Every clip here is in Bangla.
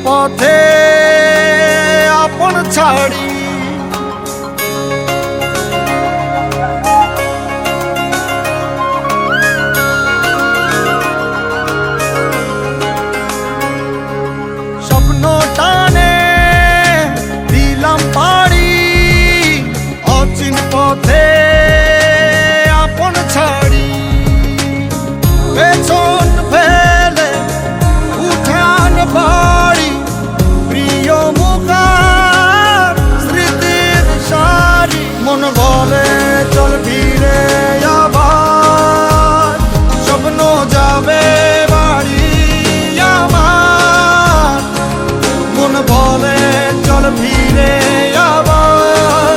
পথে আপন ছাড়ি স্বপ্ন টানে দিলাম পাড়ি অচিন পথে আপন ছাড়ি পেছন ফেলে উঠান বাড়ি প্রিয় মুখার স্মৃতির সারি মন বলে চল ফিরে আবার স্বপ্ন যাবে বাড়ি আমার মন বলে চল ফিরে আবার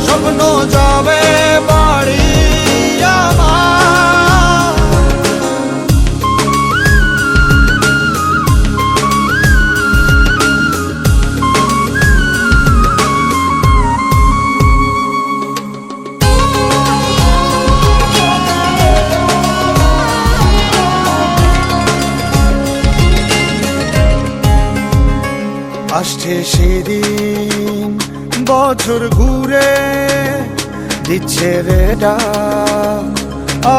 স্বপ্ন যাবে বাড়ি আমার আসছে সেদিন বছর ঘুরে দিচ্ছে রে ডাক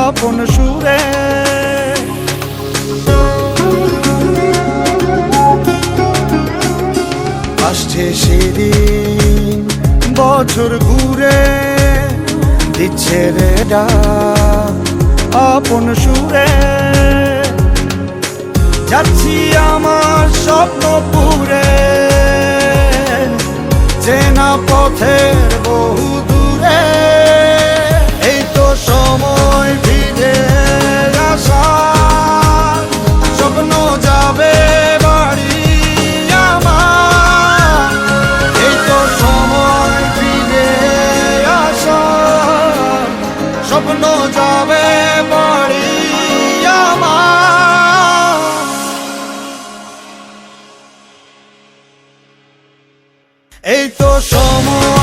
আপন সুরে আসছে সেদিন বছর ঘুরে দিচ্ছে রে ডাক আপন সুরে যাচ্ছি আমার স্বপ্ন পুরে চেনা পথের বহু দূরে এই তো সময় ফিরে আসার স্বপ্ন যাবে বাড়ি আমার এই তো সময় ফিরে আসার স্বপ্ন যাবে বাড়ি আমার এই তো সময়